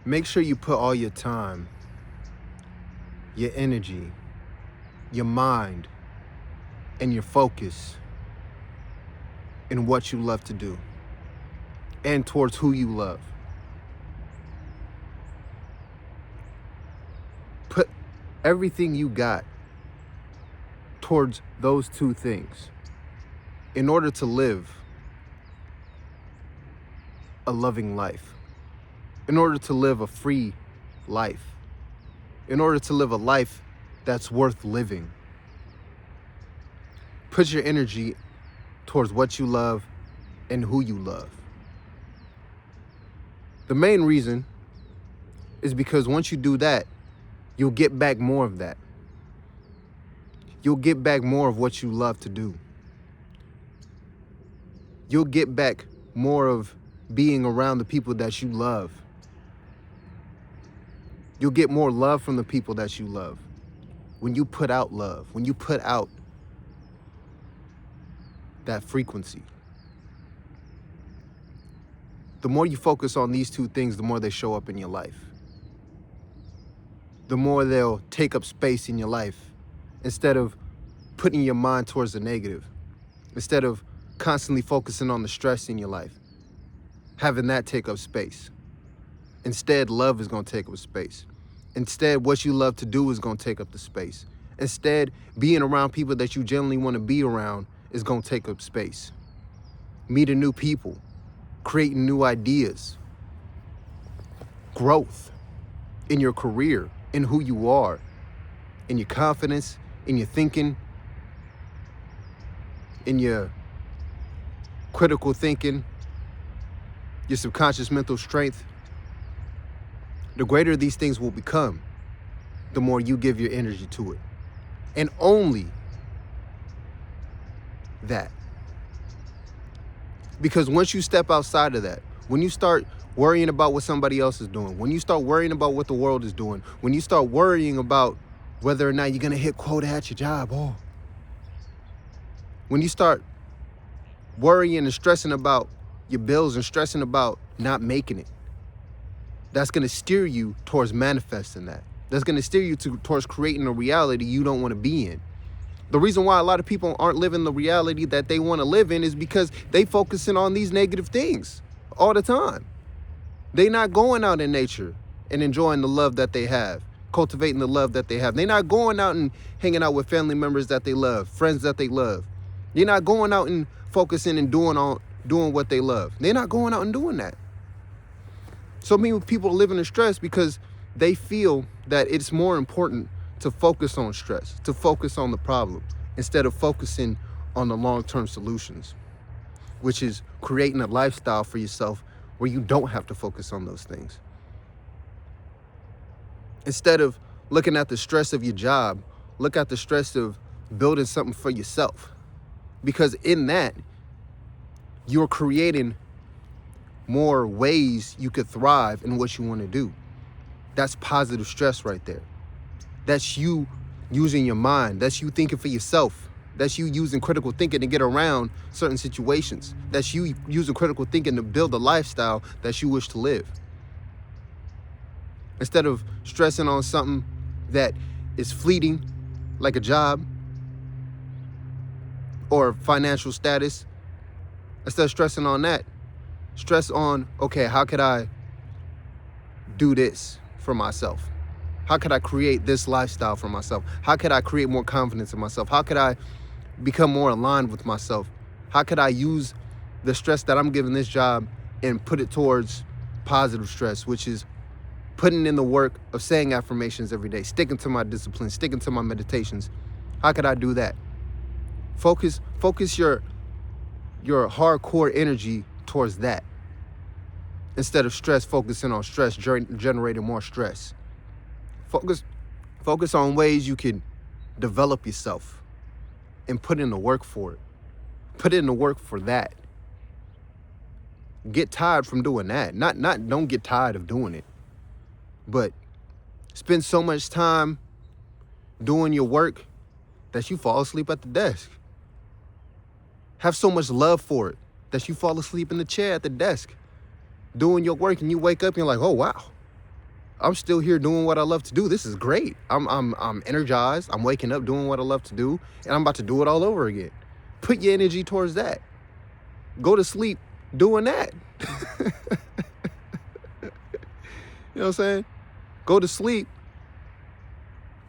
Make sure you put all your time, your energy, your mind, and your focus in what you love to do and towards who you love. Put everything you got towards those two things in order to live a loving life, in order to live a free life, in order to live a life that's worth living. Put your energy towards what you love and who you love. The main reason is because once you do that, you'll get back more of that. You'll get back more of what you love to do. You'll get back more of being around the people that you love. You'll get more love from the people that you love. When you put out love, when you put out that frequency. The more you focus on these two things, the more they show up in your life. The more they'll take up space in your life instead of putting your mind towards the negative, instead of constantly focusing on the stress in your life, having that take up space. Instead, love is going to take up space. Instead, what you love to do is going to take up the space. Instead, being around people that you genuinely want to be around is going to take up space. Meeting new people, creating new ideas, growth in your career, in who you are, in your confidence, in your thinking, in your critical thinking, your subconscious mental strength. The greater these things will become, the more you give your energy to it. And only that. Because once you step outside of that, when you start worrying about what somebody else is doing, when you start worrying about what the world is doing, when you start worrying about whether or not you're going to hit quota at your job, when you start worrying and stressing about your bills and stressing about not making it, that's going to steer you towards manifesting that. That's going to steer you towards creating a reality you don't want to be in. The reason why a lot of people aren't living the reality that they want to live in is because they focusing on these negative things all the time. They not going out in nature and enjoying the love that they have, cultivating the love that they have. They're not going out and hanging out with family members that they love, friends that they love. They're not going out and focusing and doing what they love. They're not going out and doing that. So many people live in stress because they feel that it's more important to focus on stress, to focus on the problem, instead of focusing on the long-term solutions, which is creating a lifestyle for yourself where you don't have to focus on those things. Instead of looking at the stress of your job, look at the stress of building something for yourself. Because in that, you're creating more ways you could thrive in what you want to do. That's positive stress right there. That's you using your mind. That's you thinking for yourself. That's you using critical thinking to get around certain situations. That's you using critical thinking to build a lifestyle that you wish to live. Instead of stressing on something that is fleeting, like a job or financial status, instead of stressing on that, stress on, okay, how could I do this for myself? How could I create this lifestyle for myself? How could I create more confidence in myself? How could I become more aligned with myself? How could I use the stress that I'm giving this job and put it towards positive stress, which is putting in the work of saying affirmations every day, sticking to my discipline, sticking to my meditations? How could I do that? Focus your hardcore energy towards that. Instead of stress, focusing on stress, generating more stress. Focus on ways you can develop yourself and put in the work for it. Put in the work for that. Get tired from doing that. Not don't get tired of doing it. But spend so much time doing your work that you fall asleep at the desk. Have so much love for it that you fall asleep in the chair at the desk doing your work, and you wake up and you're like, oh, wow, I'm still here doing what I love to do. This is great. I'm energized. I'm waking up doing what I love to do, and I'm about to do it all over again. Put your energy towards that. Go to sleep doing that. You know what I'm saying? Go to sleep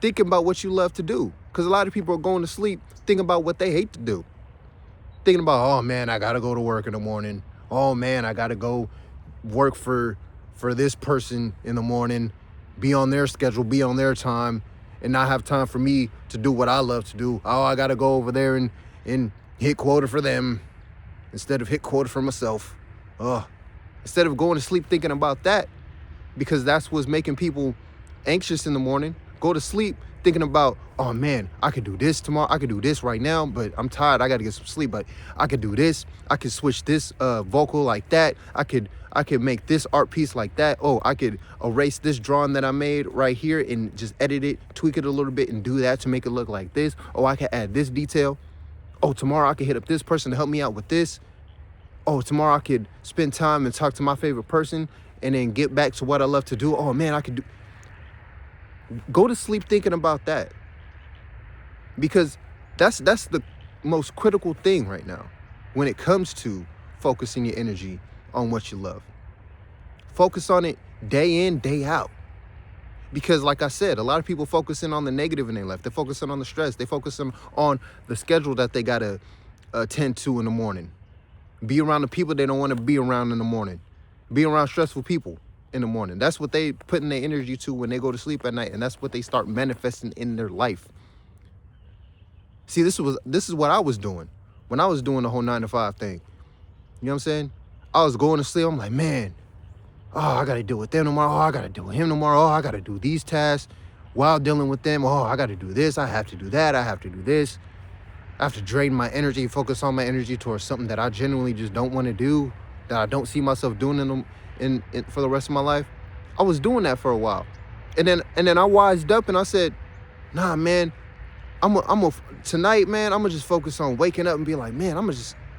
thinking about what you love to do. Because a lot of people are going to sleep thinking about what they hate to do. Thinking about, oh man, I gotta go to work in the morning. Oh man, I gotta go work for this person in the morning, be on their schedule, be on their time, and not have time for me to do what I love to do. Oh, I gotta go over there and hit quota for them instead of hit quota for myself. Instead of going to sleep thinking about that, because that's what's making people anxious in the morning, go to sleep thinking about, oh man, I could do this tomorrow. I could do this right now, but I'm tired. I got to get some sleep, but I could do this. I could switch this vocal like that. I could make this art piece like that. Oh, I could erase this drawing that I made right here and just edit it, tweak it a little bit and do that to make it look like this. Oh, I could add this detail. Oh, tomorrow I could hit up this person to help me out with this. Oh, tomorrow I could spend time and talk to my favorite person and then get back to what I love to do. Oh man, I could do. Go to sleep thinking about that, because that's the most critical thing right now when it comes to focusing your energy on what you love. Focus on it day in, day out. Because like I said, a lot of people focusing on the negative in their life. They're focusing on the stress. They're focusing on the schedule that they got to attend to in the morning. Be around the people they don't want to be around in the morning. Be around stressful people in the morning. That's what they putting their energy to when they go to sleep at night, and that's what they start manifesting in their life. See, this is what I was doing when I was doing the whole 9-to-5 thing. You know what I'm saying? I was going to sleep. I'm like, man, oh, I got to deal with them tomorrow. Oh, I got to deal with him tomorrow. Oh, I got to do these tasks while dealing with them. Oh, I got to do this. I have to do that. I have to do this. I have to drain my energy, focus on my energy towards something that I genuinely just don't want to do, that I don't see myself doing in for the rest of my life. I was doing that for a while. And then I wised up and I said, nah, man, tonight, man, I'm gonna just focus on waking up and be like, man, I'm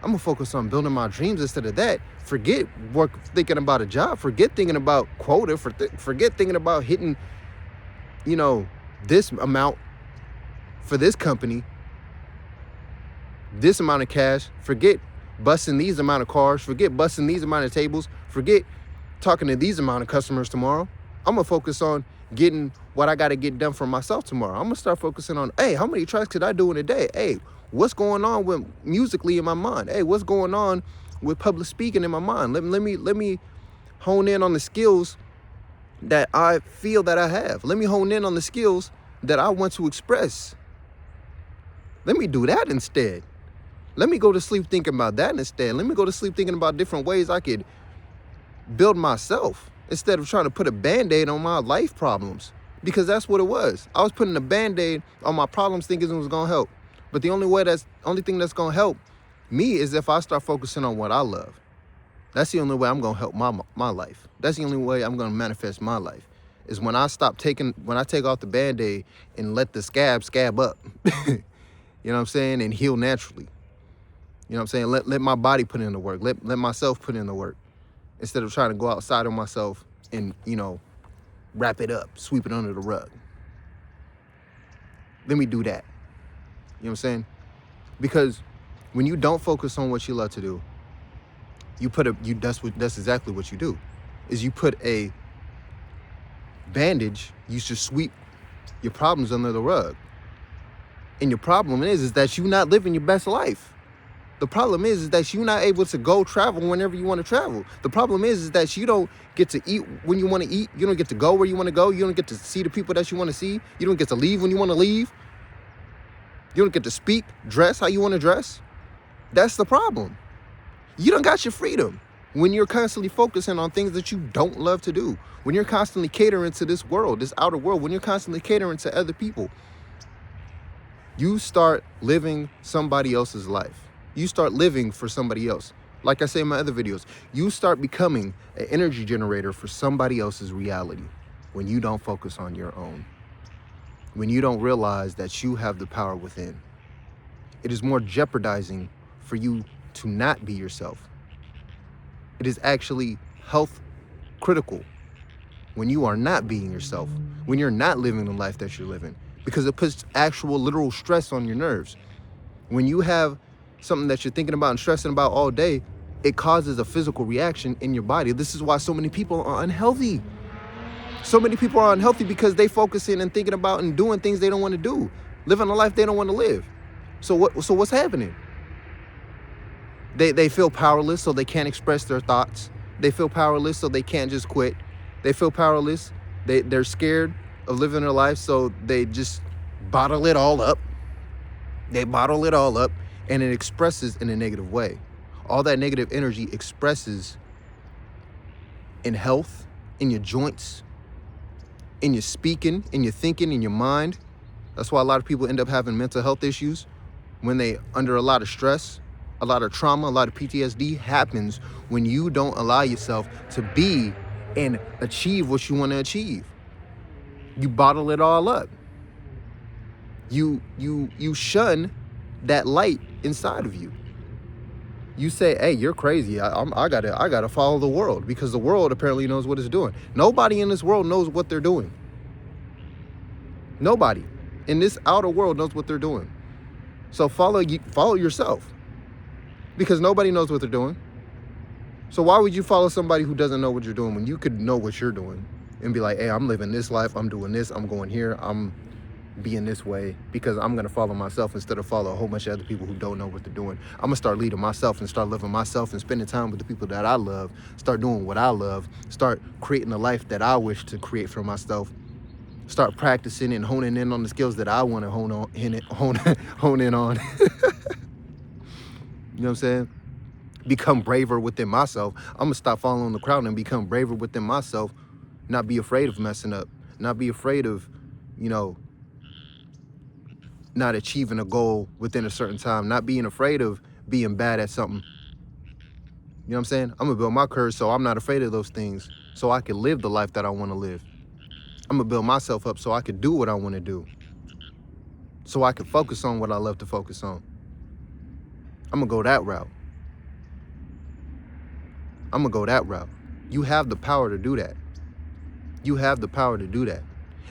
gonna focus on building my dreams instead of that. Forget work, thinking about a job. Forget thinking about quota. Forget thinking about hitting, this amount for this company, this amount of cash. Forget busting these amount of cars. Forget busting these amount of tables. Forget talking to these amount of customers tomorrow. I'm gonna focus on getting what I got to get done for myself tomorrow. I'm gonna start focusing on, hey, how many tracks could I do in a day? Hey, what's going on with musically in my mind? Hey, what's going on with public speaking in my mind? Let me hone in on the skills that I feel that I have. Let me hone in on the skills that I want to express. Let me do that instead. Let me go to sleep thinking about that instead. Let me go to sleep thinking about different ways I could build myself instead of trying to put a Band-Aid on my life problems, because that's what it was. I was putting a Band-Aid on my problems thinking it was going to help. But the only thing that's going to help me is if I start focusing on what I love. That's the only way I'm going to help my life. That's the only way I'm going to manifest my life, is when I take off the Band-Aid and let the scab up. You know what I'm saying? And heal naturally. You know what I'm saying? Let my body put in the work. Let myself put in the work, instead of trying to go outside of myself and, wrap it up, sweep it under the rug. Let me do that. You know what I'm saying? Because when you don't focus on what you love to do, that's exactly what you do, is you put a bandage, you should sweep your problems under the rug. And your problem is that you're not living your best life. The problem is that you're not able to go travel whenever you want to travel. The problem is that you don't get to eat when you want to eat. You don't get to go where you want to go. You don't get to see the people that you want to see. You don't get to leave when you want to leave. You don't get to speak, dress how you want to dress. That's the problem. You don't got your freedom when you're constantly focusing on things that you don't love to do. When you're constantly catering to this world, this outer world, when you're constantly catering to other people, you start living somebody else's life. You start living for somebody else. Like I say in my other videos, you start becoming an energy generator for somebody else's reality when you don't focus on your own. When you don't realize that you have the power within. It is more jeopardizing for you to not be yourself. It is actually health critical when you are not being yourself, when you're not living the life that you're living, because it puts actual literal stress on your nerves. When you have something that you're thinking about and stressing about all day, it causes a physical reaction in your body. This is why so many people are unhealthy. So many people are unhealthy because they focusing and thinking about and doing things they don't want to do, living a life they don't want to live. So what's happening? They feel powerless, so they can't express their thoughts. They feel powerless, so they can't just quit. They feel powerless. They're scared of living their life, so they just bottle it all up. They bottle it all up, and it expresses in a negative way. All that negative energy expresses in health, in your joints, in your speaking, in your thinking, in your mind. That's why a lot of people end up having mental health issues when they under a lot of stress. A lot of trauma, a lot of PTSD happens when you don't allow yourself to be and achieve what you want to achieve. You bottle it all up. You shun that light inside of you. You say, "Hey, you're crazy. I gotta follow the world because the world apparently knows what it's doing." Nobody in this world knows what they're doing. Nobody in this outer world knows what they're doing. So follow yourself. Because nobody knows what they're doing. So why would you follow somebody who doesn't know what you're doing when you could know what you're doing and be like, "Hey, I'm living this life. I'm doing this. I'm going here. I'm being this way because I'm going to follow myself instead of follow a whole bunch of other people who don't know what they're doing. I'm going to start leading myself and start living myself and spending time with the people that I love. Start doing what I love. Start creating the life that I wish to create for myself. Start practicing and honing in on the skills that I want to hone in on." You know what I'm saying? Become braver within myself. I'm going to stop following the crowd and become braver within myself. Not be afraid of messing up. Not be afraid of, not achieving a goal within a certain time. Not being afraid of being bad at something. You know what I'm saying? I'm going to build my courage so I'm not afraid of those things. So I can live the life that I want to live. I'm going to build myself up so I can do what I want to do. So I can focus on what I love to focus on. I'm going to go that route. I'm going to go that route. You have the power to do that. You have the power to do that.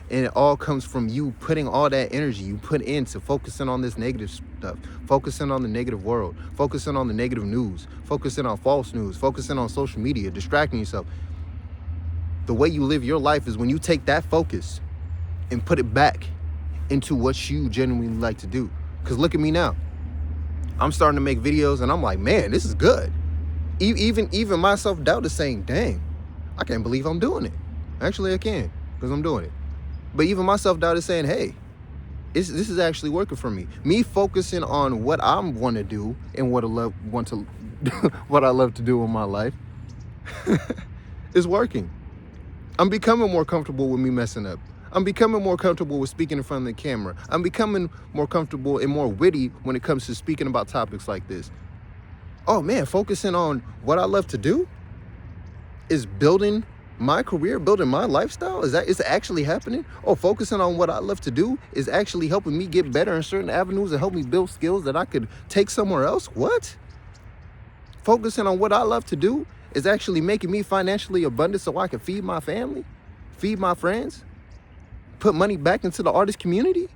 And it all comes from you putting all that energy you put into focusing on this negative stuff, focusing on the negative world, focusing on the negative news, focusing on false news, focusing on social media, distracting yourself. The way you live your life is when you take that focus and put it back into what you genuinely like to do. Because look at me now. I'm starting to make videos and I'm like, man, this is good. Even my self-doubt is saying, dang, I can't believe I'm doing it. Actually, I can, because I'm doing it. But even my self-doubt is saying, hey, this is actually working for me. Me focusing on what I want to do and what I love to do in my life is working. I'm becoming more comfortable with me messing up. I'm becoming more comfortable with speaking in front of the camera. I'm becoming more comfortable and more witty when it comes to speaking about topics like this. Oh man, focusing on what I love to do is building my career, building my lifestyle. Is actually happening? Oh, focusing on what I love to do is actually helping me get better in certain avenues and help me build skills that I could take somewhere else. What? Focusing on what I love to do is actually making me financially abundant so I can feed my family, feed my friends, put money back into the artist community?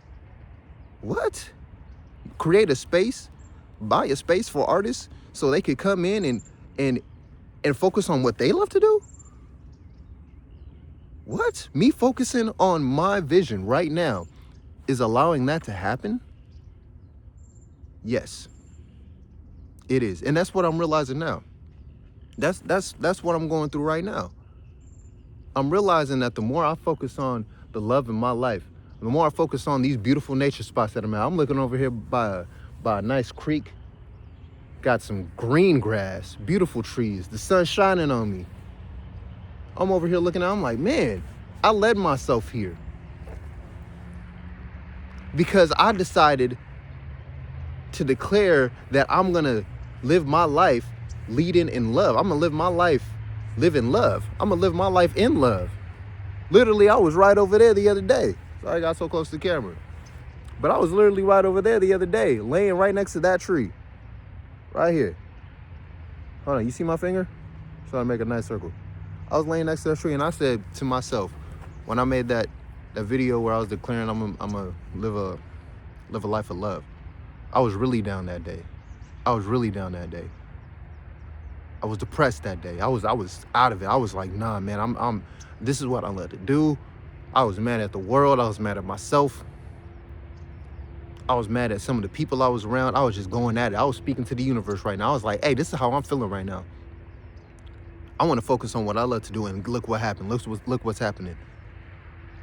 What? Create a space, buy a space for artists so they could come in and focus on what they love to do? What? Me focusing on my vision right now is allowing that to happen? Yes, it is. And that's what I'm realizing now. That's what I'm going through right now. I'm realizing that the more I focus on the love in my life, the more I focus on these beautiful nature spots that I'm at. I'm looking over here by a nice creek. Got some green grass, beautiful trees, the sun shining on me. I'm over here looking at it, I'm like, man, I led myself here. Because I decided to declare that I'm going to live my life leading in love. I'm going to live my life live in love. I'm going to live my life in love. Literally, I was right over there the other day. Sorry I got so close to the camera. But I was literally right over there the other day, laying right next to that tree. Right here. Hold on, you see my finger? Trying to make a nice circle. I was laying next to that tree, and I said to myself, when I made that video where I was declaring I'm gonna live a life of love, I was really down that day. I was really down that day. I was depressed that day. I was out of it. I was like, nah, man, this is what I love to do. I was mad at the world. I was mad at myself. I was mad at some of the people I was around. I was just going at it. I was speaking to the universe right now. I was like, hey, this is how I'm feeling right now. I want to focus on what I love to do, and look what happened. Look what's happening.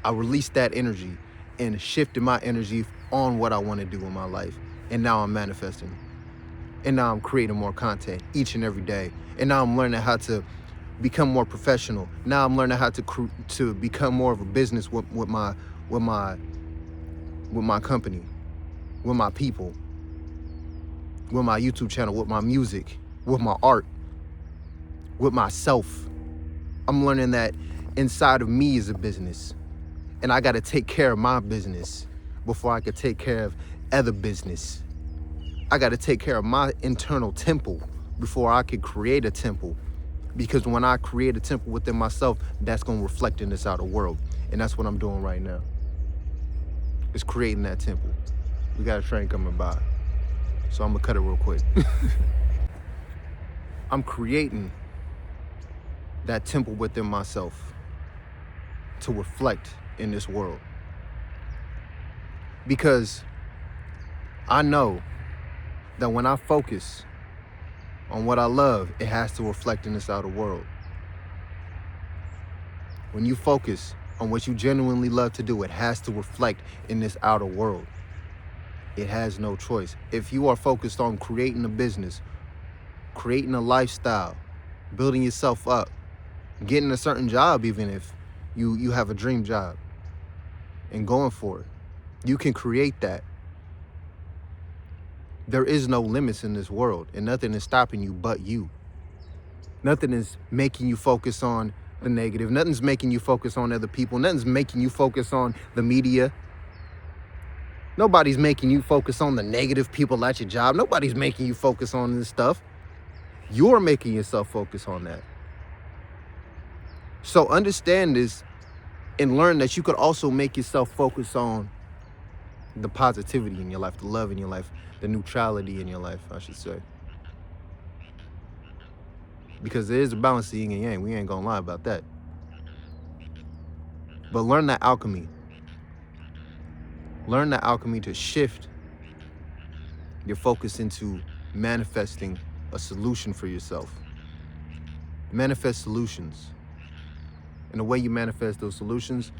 I released that energy and shifted my energy on what I want to do in my life. And now I'm manifesting. And now I'm creating more content each and every day. And now I'm learning how to become more professional. Now I'm learning how to become more of a business with my company, with my people, with my YouTube channel, with my music, with my art, with myself. I'm learning that inside of me is a business, and I got to take care of my business before I could take care of other business. I got to take care of my internal temple before I could create a temple, because when I create a temple within myself, that's going to reflect in this outer world, and that's what I'm doing right now. It's creating that temple. We got a train coming by, so I'm gonna cut it real quick. I'm creating that temple within myself to reflect in this world, because I know that when I focus on what I love, it has to reflect in this outer world. When you focus on what you genuinely love to do, it has to reflect in this outer world. It has no choice. If you are focused on creating a business, creating a lifestyle, building yourself up, getting a certain job, even if you have a dream job, and going for it, you can create that. There is no limits in this world, and nothing is stopping you but you. Nothing is making you focus on the negative. Nothing's making you focus on other people. Nothing's making you focus on the media. Nobody's making you focus on the negative people at your job. Nobody's making you focus on this stuff. You're making yourself focus on that. So understand this and learn that you could also make yourself focus on the positivity in your life, the love in your life, the neutrality in your life, I should say. Because there is a balance to yin and yang. We ain't gonna lie about that. But learn that alchemy. Learn that alchemy to shift your focus into manifesting a solution for yourself. Manifest solutions. And the way you manifest those solutions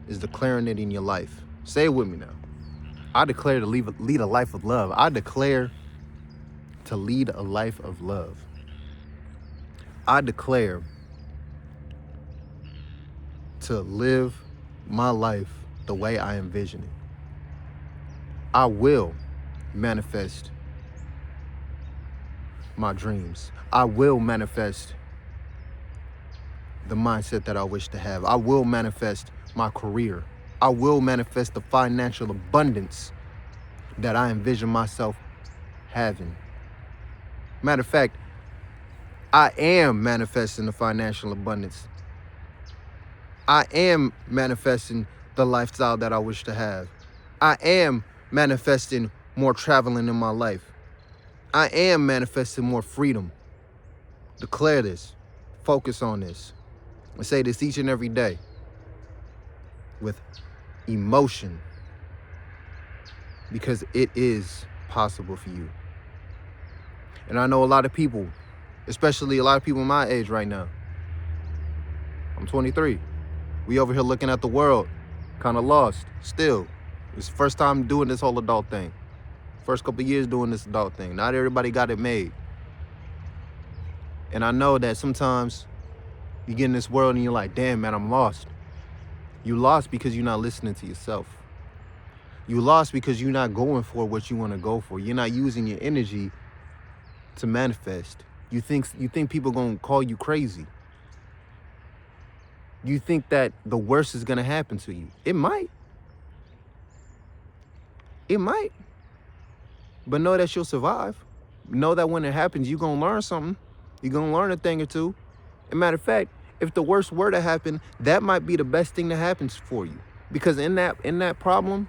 is declaring it in your life. Say it with me now. I declare to lead a life of love. I declare to lead a life of love. I declare to live my life the way I envision it. I will manifest my dreams. I will manifest the mindset that I wish to have. I will manifest my career. I will manifest the financial abundance that I envision myself having. Matter of fact, I am manifesting the financial abundance. I am manifesting the lifestyle that I wish to have. I am manifesting more traveling in my life. I am manifesting more freedom. Declare this. Focus on this. And say this each and every day with emotion, because it is possible for you. And I know a lot of people, especially a lot of people my age right now. I'm 23. We over here looking at the world, kind of lost still. It's the first time doing this whole adult thing. First couple of years doing this adult thing. Not everybody got it made. And I know that sometimes you get in this world and you're like, damn, man, I'm lost. You lost because you're not listening to yourself. You lost because you're not going for what you want to go for. You're not using your energy to manifest. You think people gonna call you crazy. You think that the worst is gonna happen to you. It might. It might. But know that you'll survive. Know that when it happens, you're gonna learn something. You're gonna learn a thing or two. As a matter of fact, If the worst were to happen, that might be the best thing that happens for you. Because in that problem,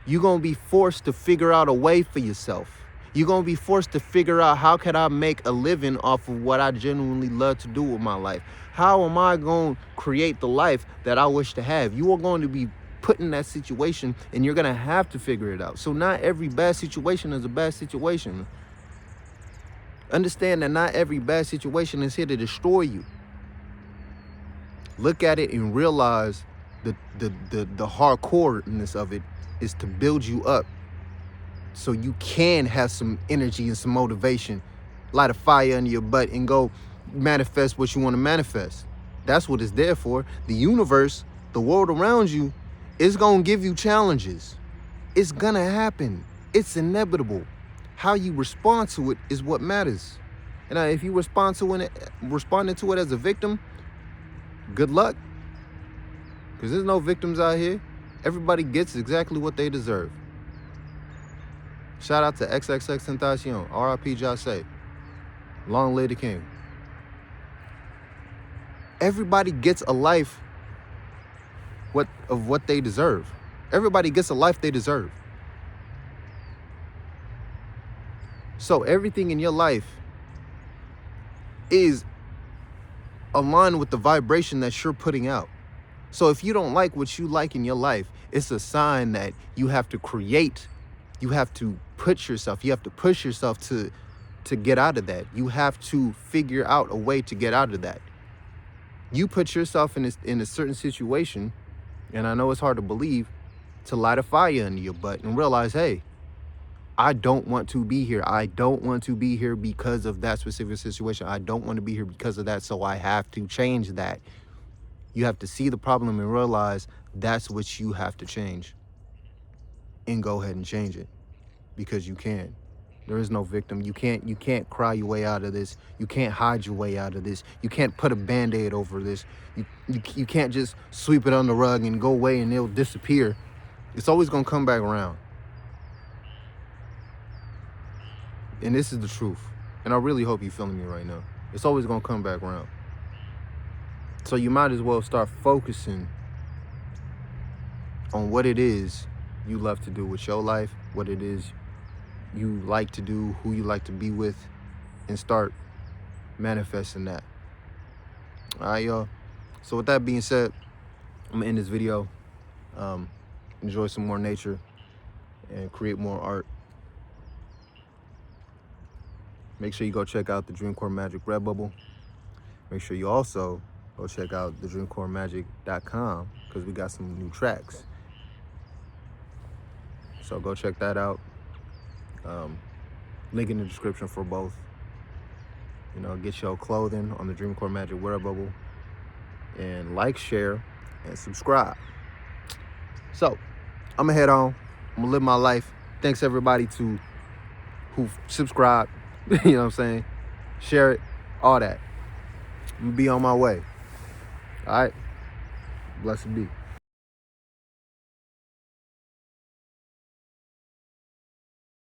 you're going to be forced to figure out a way for yourself. You're going to be forced to figure out, how can I make a living off of what I genuinely love to do with my life? How am I going to create the life that I wish to have? You are going to be put in that situation, and you're going to have to figure it out. So not every bad situation is a bad situation. Understand that not every bad situation is here to destroy you. Look at it and realize the hardcoreness of it is to build you up, so you can have some energy and some motivation, light a fire under your butt, and go manifest what you want to manifest. That's what it's there for. The universe, the world around you, is going to give you challenges. It's going to happen. It's inevitable. How you respond to it is what matters. And if you responding to it as a victim, good luck. Because there's no victims out here. Everybody gets exactly what they deserve. Shout out to XXXTentacion, R.I.P. Jase. Long live the king. Everybody gets a life of what they deserve. Everybody gets a life they deserve. So everything in your life is aligned with the vibration that you're putting out. So if you don't like what you like in your life, it's a sign that you have to create. You have to push yourself to get out of that. You have to figure out a way to get out of that. You put yourself in a certain situation, and I know it's hard to believe, to light a fire under your butt and realize, hey, I don't want to be here. I don't want to be here because of that specific situation. I don't want to be here because of that, so I have to change that. You have to see the problem and realize that's what you have to change. And go ahead and change it, because you can. There is no victim. You can't cry your way out of this. You can't hide your way out of this. You can't put a Band-Aid over this. You can't just sweep it on the rug and go away and it'll disappear. It's always going to come back around. And this is the truth. And I really hope you're feeling me right now. It's always going to come back around. So you might as well start focusing on what it is you love to do with your life, what it is you like to do, who you like to be with, and start manifesting that. All right, y'all. So with that being said, I'm gonna end this video. Enjoy some more nature and create more art. Make sure you go check out the DreamCoreMagick Redbubble. Make sure you also go check out the DreamCoreMagick.com, because we got some new tracks. So go check that out. Link in the description for both. You know, get your clothing on the DreamCoreMagick Redbubble. And like, share, and subscribe. So, I'm gonna head on. I'm gonna live my life. Thanks everybody who subscribed. You know what I'm saying? Share it, all that. I'm gonna be on my way. All right? Blessed be.